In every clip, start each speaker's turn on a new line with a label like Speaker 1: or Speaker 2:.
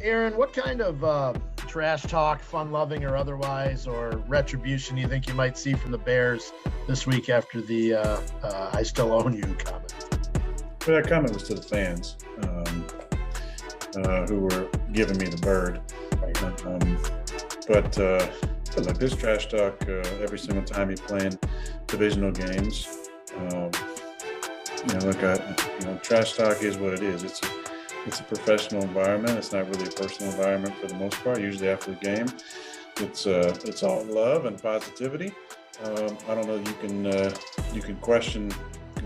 Speaker 1: Aaron, what kind of trash talk, fun-loving or otherwise, or retribution do you think you might see from the Bears this week after the "I still own you" comment?
Speaker 2: Well, that comment was to the fans who were giving me the bird. Look, there's trash talk every single time you play in divisional games. Trash talk is what it is. It's a professional environment. It's not really a personal environment for the most part. Usually after the game, it's all love and positivity. I don't know. You can question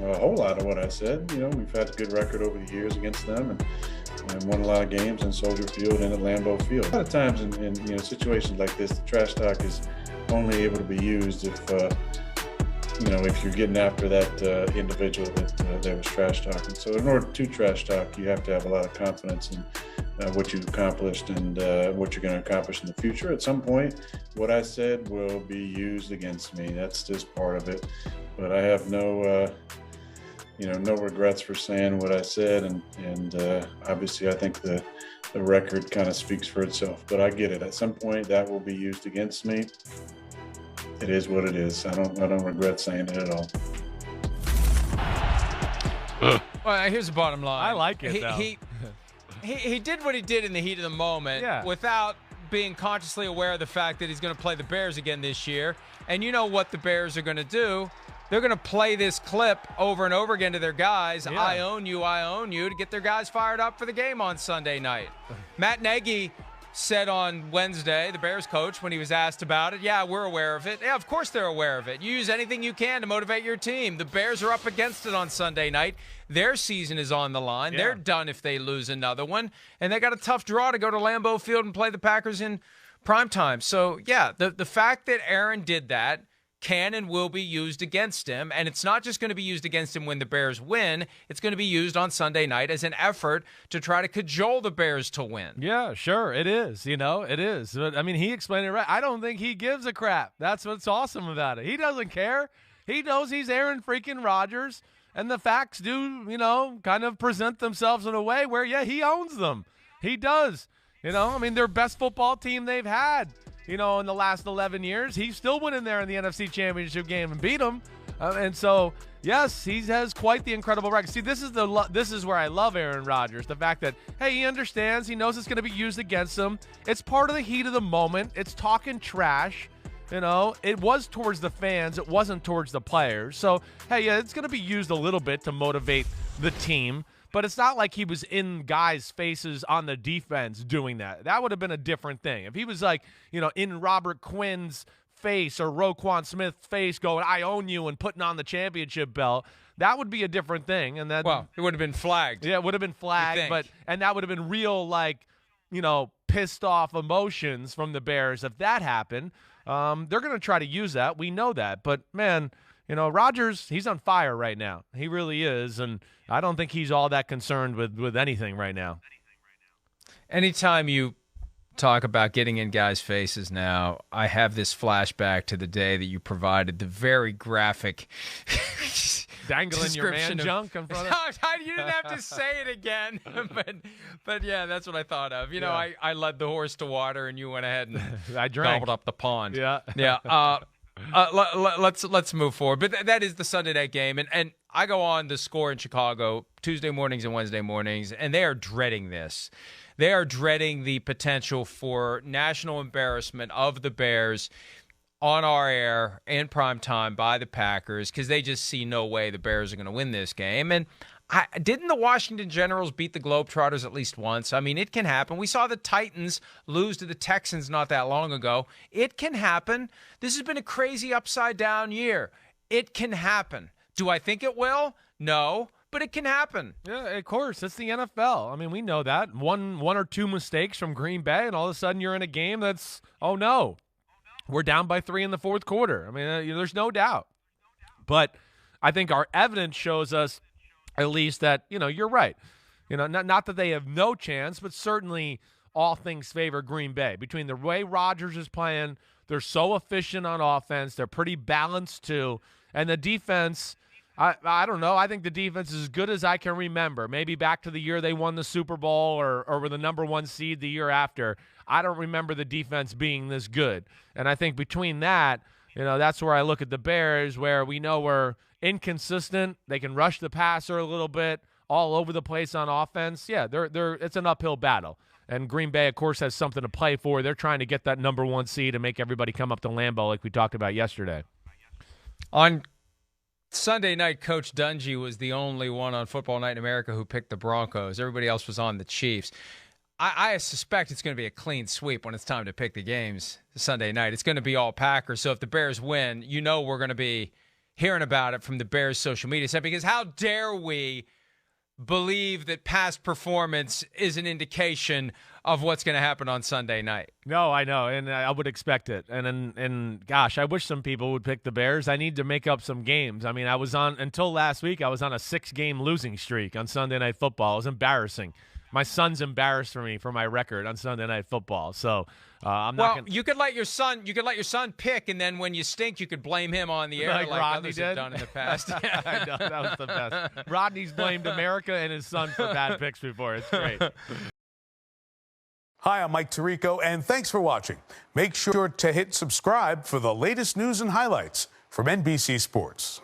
Speaker 2: a whole lot of what I said. We've had a good record over the years against them and won a lot of games in Soldier Field and at Lambeau Field. A lot of times in situations like this, the trash talk is only able to be used if you're getting after that individual that was trash talking. So in order to trash talk, you have to have a lot of confidence in what you've accomplished and what you're going to accomplish in the future. At some point, what I said will be used against me. That's just part of it. But I have no regrets for saying what I said. And obviously, I think the record kind of speaks for itself. But I get it. At some point, that will be used against me. It is what it is. I don't regret saying it at all.
Speaker 3: Well, here's the bottom line.
Speaker 4: I like it, though.
Speaker 3: He did what he did in the heat of the moment without being consciously aware of the fact that he's going to play the Bears again this year. And you know what the Bears are going to do. They're going to play this clip over and over again to their guys, I own you, to get their guys fired up for the game on Sunday night. Matt Nagy said on Wednesday, the Bears coach, when he was asked about it, we're aware of it. Yeah, of course they're aware of it. You use anything you can to motivate your team. The Bears are up against it on Sunday night. Their season is on the line. They're done if they lose another one. And they got a tough draw to go to Lambeau Field and play the Packers in primetime. So, the fact that Aaron did that can and will be used against him. And it's not just going to be used against him when the Bears win. It's going to be used on Sunday night as an effort to try to cajole the Bears to win.
Speaker 4: Yeah, sure. It is. It is. But, he explained it right. I don't think he gives a crap. That's what's awesome about it. He doesn't care. He knows he's Aaron freaking Rodgers. And the facts do, kind of present themselves in a way where, he owns them. He does. Their best football team they've had. In the last 11 years, he still went in there in the NFC Championship game and beat them. And so, yes, he has quite the incredible record. See, this is where I love Aaron Rodgers, the fact that, he understands, he knows it's going to be used against him. It's part of the heat of the moment. It's talking trash. It was towards the fans. It wasn't towards the players. So, it's going to be used a little bit to motivate the team. But it's not like he was in guys' faces on the defense doing that. That would have been a different thing. If he was in Robert Quinn's face or Roquan Smith's face going, I own you, and putting on the championship belt, that would be a different thing. And that,
Speaker 3: it would have been flagged.
Speaker 4: Yeah, it would have been flagged. And that would have been real, pissed off emotions from the Bears if that happened. They're going to try to use that. We know that. But, man, Rodgers, he's on fire right now. He really is, and I don't think he's all that concerned with anything right now.
Speaker 3: Anytime you talk about getting in guys' faces now, I have this flashback to the day that you provided the very graphic
Speaker 4: dangling your man junk in front of
Speaker 3: you didn't have to say it again, but that's what I thought of. I led the horse to water, and you went ahead and
Speaker 4: I drank.
Speaker 3: Gobbled up the pond.
Speaker 4: Yeah.
Speaker 3: Let's move forward. But that is the Sunday night game, and I go on the Score in Chicago Tuesday mornings and Wednesday mornings, and they are dreading this. They are dreading the potential for national embarrassment of the Bears on our air in primetime by the Packers because they just see no way the Bears are going to win this game. And didn't the Washington Generals beat the Globetrotters at least once? It can happen. We saw the Titans lose to the Texans not that long ago. It can happen. This has been a crazy upside-down year. It can happen. Do I think it will? No, but it can happen.
Speaker 4: Yeah, of course. It's the NFL. We know that. One or two mistakes from Green Bay, and all of a sudden you're in a game that's, oh, no. We're down by 3 in the fourth quarter. There's no doubt. But I think our evidence shows us at least that, you're right. Not that they have no chance, but certainly all things favor Green Bay. Between the way Rodgers is playing, they're so efficient on offense. They're pretty balanced too. And the defense, I don't know. I think the defense is as good as I can remember. Maybe back to the year they won the Super Bowl or were the number 1 seed the year after. I don't remember the defense being this good. And I think between that, that's where I look at the Bears, where we know we're inconsistent. They can rush the passer a little bit, all over the place on offense. Yeah, it's an uphill battle. And Green Bay, of course, has something to play for. They're trying to get that number 1 seed and make everybody come up to Lambeau like we talked about yesterday.
Speaker 3: On Sunday night, Coach Dungy was the only one on Football Night in America who picked the Broncos. Everybody else was on the Chiefs. I suspect it's going to be a clean sweep when it's time to pick the games Sunday night. It's going to be all Packers. So if the Bears win, we're going to be hearing about it from the Bears' social media site, because how dare we believe that past performance is an indication of what's going to happen on Sunday night.
Speaker 4: No, I know, and I would expect it. And gosh, I wish some people would pick the Bears. I need to make up some games. I mean, until last week, I was on a 6-game losing streak on Sunday Night Football. It was embarrassing. My son's embarrassed for me for my record on Sunday Night Football. So I'm not going to.
Speaker 3: You could let your son pick, and then when you stink, you could blame him on the air like
Speaker 4: Rodney
Speaker 3: others
Speaker 4: did.
Speaker 3: have done in the past.
Speaker 4: I know, that was the best. Rodney's blamed America and his son for bad picks before. It's great.
Speaker 5: Hi, I'm Mike Tirico, and thanks for watching. Make sure to hit subscribe for the latest news and highlights from NBC Sports.